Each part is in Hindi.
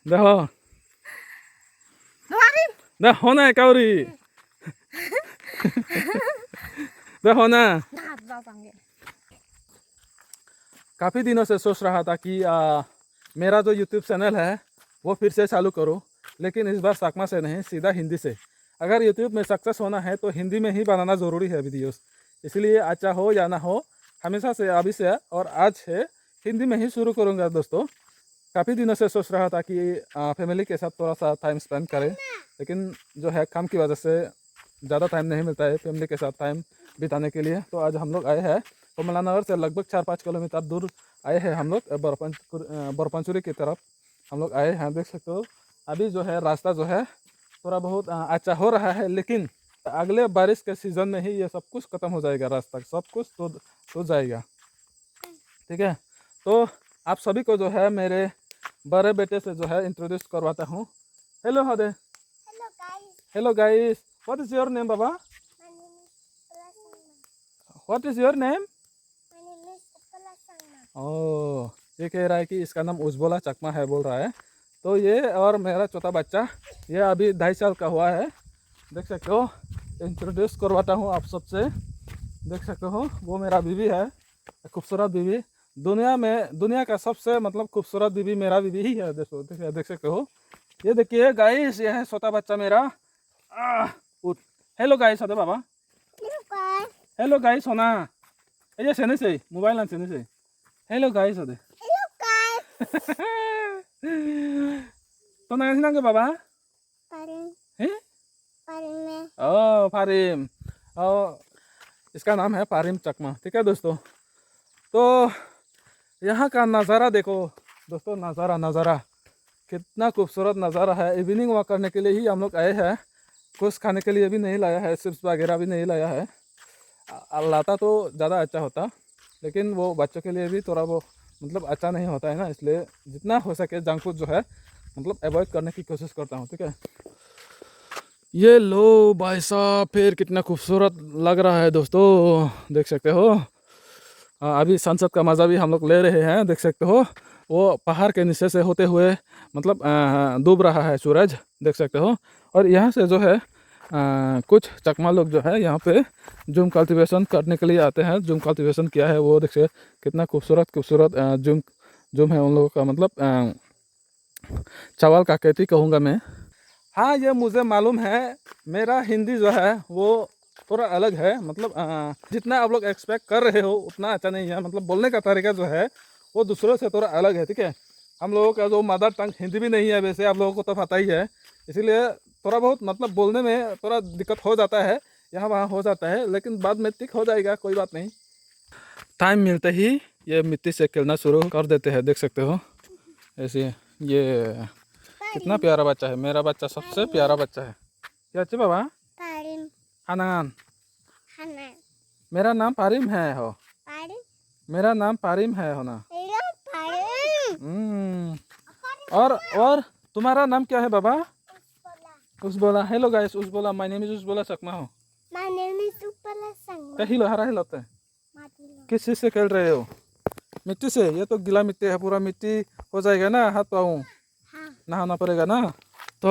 देखो देखो ना काउरी देखो ना। काफ़ी दिनों से सोच रहा था कि मेरा जो यूट्यूब चैनल है वो फिर से चालू करूं, लेकिन इस बार सकमा से नहीं, सीधा हिंदी से। अगर यूट्यूब में सक्सेस होना है तो हिंदी में ही बनाना ज़रूरी है वीडियोस। इसलिए अच्छा हो या ना हो, हमेशा से अभी से और आज से हिंदी में ही शुरू करूँगा दोस्तों। काफ़ी दिनों से सोच रहा था कि फैमिली के साथ थोड़ा सा टाइम स्पेंड करें, लेकिन जो है काम की वजह से ज़्यादा टाइम नहीं मिलता है फैमिली के साथ टाइम बिताने के लिए। तो आज हम लोग आए हैं कमला नगर से लगभग 4-5 किलोमीटर दूर आए हैं हम लोग बरपंचुरी की तरफ हम लोग आए हैं। देख सकते हो अभी जो है रास्ता जो है थोड़ा बहुत अच्छा हो रहा है, लेकिन अगले बारिश के सीज़न में ही ये सब कुछ ख़त्म हो जाएगा, रास्ता सब कुछ तो जाएगा। ठीक है, तो आप सभी को जो है मेरे बड़े बेटे से जो है इंट्रोड्यूस करवाता हूँ। हेलो हदे। Hello guys, what is your name बाबा? What is your name? Oh, ये कह रहा है कि इसका नाम उज्ज्वला चकमा है, बोल रहा है। तो ये और मेरा छोटा बच्चा, ये अभी 2.5 साल का हुआ है। देख सकते हो, इंट्रोड्यूस करवाता हूँ आप सबसे। देख सकते हो वो मेरा बीवी है, खूबसूरत बीवी। दुनिया का सबसे मतलब खूबसूरत बीवी मेरा बीवी ही है। देख सकते हो, ये देखिए गाइस, ये है छोटा बच्चा मेरा। उठ। हेलो गाइस अदे बाबा। हेलो गाइस होना, ये सेने से मोबाइल आन सेने से। हेलो गाइस अदे। तो ना के बाबा हैं? ओ फारिम, ओ इसका नाम है फारिम चकमा। ठीक है दोस्तों, तो यहाँ का नज़ारा देखो दोस्तों, नज़ारा कितना खूबसूरत नज़ारा है। इवनिंग वॉक करने के लिए ही हम लोग आए हैं, कुछ खाने के लिए भी नहीं लाया है, चिप्स वगैरह भी नहीं लाया है। लाता तो ज़्यादा अच्छा होता, लेकिन वो बच्चों के लिए भी थोड़ा वो मतलब अच्छा नहीं होता है ना, इसलिए जितना हो सके जंक फूड जो है मतलब अवॉइड करने की कोशिश करता हूँ। ठीक है, ये लो भाई साहब, फिर कितना खूबसूरत लग रहा है दोस्तों, देख सकते हो। अभी सनसेट का मज़ा भी हम लोग ले रहे हैं। देख सकते हो वो पहाड़ के नीचे से होते हुए मतलब डूब रहा है सूरज, देख सकते हो। और यहाँ से जो है कुछ चकमा लोग जो है यहाँ पे जूम कल्टीवेशन करने के लिए आते हैं। जूम कल्टीवेशन किया है वो, देखिए कितना खूबसूरत जूम है उन लोगों का, मतलब चावल का खेती कहूँगा मैं। हाँ, ये मुझे मालूम है, मेरा हिंदी जो है वो थोड़ा अलग है, मतलब जितना आप लोग एक्सपेक्ट कर रहे हो उतना अच्छा नहीं है। मतलब बोलने का तरीका जो है वो दूसरों से थोड़ा अलग है। ठीक है, हम लोगों का जो मदर टंग हिंदी भी नहीं है, वैसे आप लोगों को तो पता ही है, इसीलिए थोड़ा बहुत मतलब बोलने में थोड़ा दिक्कत हो जाता है, यहाँ वहाँ हो जाता है, लेकिन बाद में ठीक हो जाएगा, कोई बात नहीं। टाइम मिलते ही ये मिट्टी से खेलना शुरू कर देते हैं, देख सकते हो ऐसे। ये कितना प्यारा बच्चा है, मेरा बच्चा सबसे प्यारा बच्चा है। क्या अच्छे बाबा? हनान। मेरा नाम पारिम है हो। मेरा नाम पारिम है हो ना। और तुम्हारा नाम क्या है बाबा? Ujjwala. Hello guys, Ujjwala, my name is Ujjwala Chakma हो। क्या हिलो हरा हिलोते? किस चीज़ से खेल रहे हो? मिट्टी से? ये तो गीला मिट्टी है, पूरा मिट्टी हो जाएगा ना, हाथ पाँव नहाना पड़ेगा ना। तो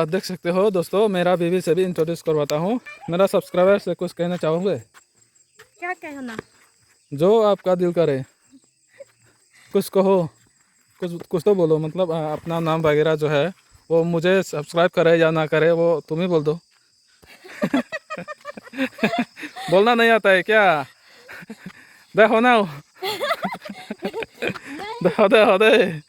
देख सकते हो दोस्तों, मेरा बीवी से भी इंट्रोड्यूस करवाता हूँ। मेरा सब्सक्राइबर से कुछ कहना चाहोगे? क्या कहना? जो आपका दिल करे कुछ कहो, कुछ तो बोलो, मतलब अपना नाम वगैरह जो है वो मुझे सब्सक्राइब करे या ना करे वो तुम ही बोल दो। बोलना नहीं आता है क्या? देखो ना, देखो दे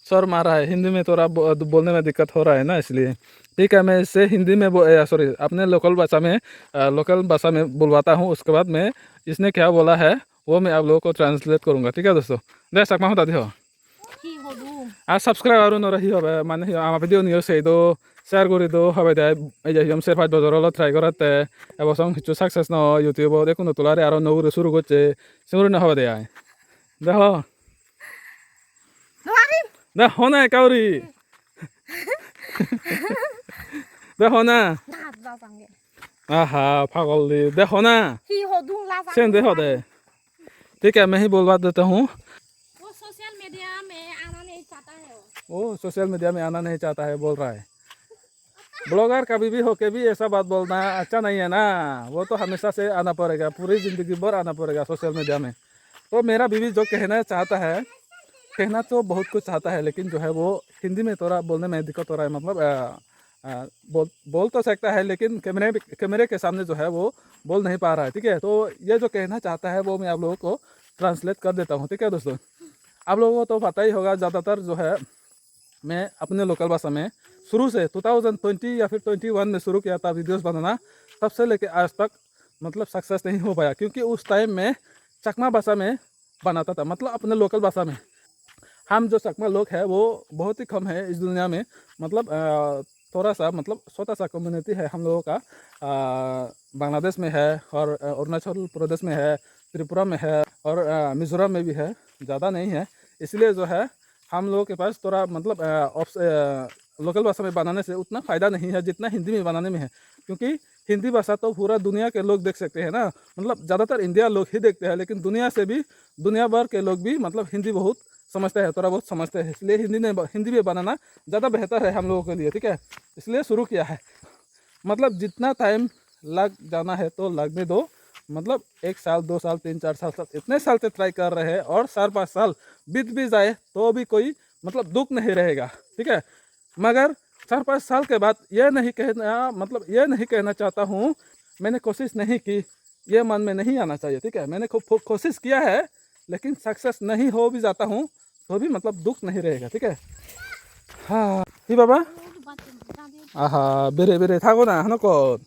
सर मारा है। हिंदी में थोड़ा बोलने में दिक्कत हो रहा है ना, इसलिए। ठीक है, मैं इससे हिंदी में सॉरी अपने लोकल भाषा में बुलवाता हूँ, उसके बाद मैं इसने क्या बोला है वो मैं आप लोगों को ट्रांसलेट करूँगा। ठीक है दोस्तों, दे सकमा होता दिहो আর সাবস্ক্রাইব আৰু নৰহি হবে মানে আমাৰ ভিডিঅ' নিউজ সেইটো শ্বেয়াৰ কৰি দিওঁ হবে দে। এই যে হিম শেরফাত বজরলত ট্রাই করাতে এবছর কিছু সাকসেস ন ইউটিউবত দেখুন তোলারে আরও নৌরে শুরু করছে সেগুলো না হবে দেয়। দেখো দেখো না কাউরি, দেখো না, आहा पागल दी, देखो ना सेम देखो दे। ठीक है, मैं ही बोलवा देता हूँ। वो सोशल मीडिया में आना नहीं चाहता है वो। वो सोशल मीडिया में आना नहीं चाहता है, बोल रहा है। ब्लॉगर कभी भी होके भी ऐसा बात बोलना अच्छा नहीं है ना। वो तो हमेशा से आना पड़ेगा, पूरी ज़िंदगी भर आना पड़ेगा सोशल मीडिया में। तो मेरा बीवी जो कहना चाहता है, कहना तो बहुत कुछ चाहता है, लेकिन जो है वो हिंदी में थोड़ा बोलने में दिक्कत हो रहा है। मतलब बोल तो सकता है, लेकिन कैमरे के सामने जो है वो बोल नहीं पा रहा है। ठीक है, तो ये जो कहना चाहता है वो मैं आप लोगों को ट्रांसलेट कर देता हूँ। ठीक है दोस्तों, आप लोगों को तो पता ही होगा, ज़्यादातर जो है मैं अपने लोकल भाषा में शुरू से 2020 या फिर 21 में शुरू किया था वीडियोस बनाना, तब से लेके आज तक मतलब सक्सेस नहीं हो पाया, क्योंकि उस टाइम में चकमा भाषा में बनाता था, मतलब अपने लोकल भाषा में। हम जो चकमा लोग हैं वो बहुत ही कम है इस दुनिया में। मतलब थोड़ा सा मतलब छोटा सा कम्युनिटी है हम लोगों का। बांग्लादेश में है, और अरुणाचल प्रदेश में है, त्रिपुरा में है, और मिज़ोरम में भी है, ज़्यादा नहीं है। इसलिए जो है हम लोगों के पास थोड़ा मतलब लोकल भाषा में बनाने से उतना फ़ायदा नहीं है जितना हिंदी में बनाने में है, क्योंकि हिंदी भाषा तो पूरा दुनिया के लोग देख सकते हैं ना। मतलब ज़्यादातर इंडिया लोग ही देखते हैं, लेकिन दुनिया से भी दुनिया भर के लोग भी मतलब हिंदी बहुत समझते हैं, थोड़ा बहुत समझते हैं। इसलिए हिंदी में बनाना ज़्यादा बेहतर है हम लोगों के लिए। ठीक है, इसलिए शुरू किया है। मतलब जितना टाइम लग जाना है तो लगने दो। मतलब 1 साल 2 साल 3 4 साल इतने साल से ट्राई कर रहे हैं, और 4-5 साल बीत भी जाए तो भी कोई मतलब दुख नहीं रहेगा। ठीक है, मगर 4-5 साल के बाद ये नहीं कहना चाहता हूँ मैंने कोशिश नहीं की, ये मन में नहीं आना चाहिए। ठीक है, मैंने खूब कोशिश किया है, लेकिन सक्सेस नहीं हो भी जाता हूँ तो भी मतलब दुख नहीं रहेगा। ठीक है, हाँ ही बाबा आहा बेरे बेरे थाको ना हनको।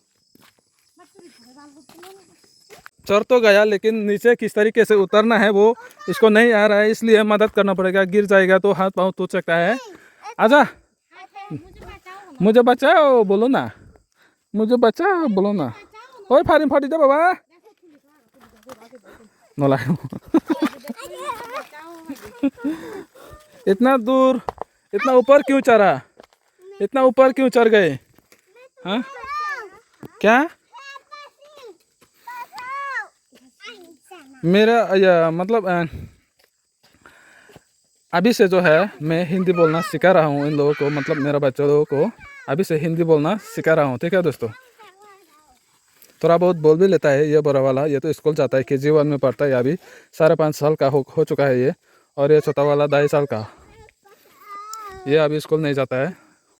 चढ़ तो गया, लेकिन नीचे किस तरीके से उतरना है वो इसको नहीं आ रहा है, इसलिए मदद करना पड़ेगा। गिर जाएगा तो हाथ पाँव टूट सकता है। आजा, मुझे बचाओ बोलो ना, मुझे बचाओ बोलो ना। ओए फारिम फटी दे बाबा नलायो। इतना दूर इतना ऊपर क्यों चढ़ा, इतना ऊपर क्यों चढ़ गए? हाँ क्या मेरा मतलब अभी से जो है मैं हिंदी बोलना सिखा रहा हूँ इन लोगों को, मतलब मेरा बच्चा लोगों को अभी से हिंदी बोलना सिखा रहा हूँ। ठीक है दोस्तों, थोड़ा बहुत बोल भी लेता है ये बड़ा वाला। ये तो स्कूल जाता है, KG1 में पढ़ता है। अभी 5.5 साल का हो चुका है ये, और ये छोटा वाला 2.5 साल का। ये अभी स्कूल नहीं जाता है,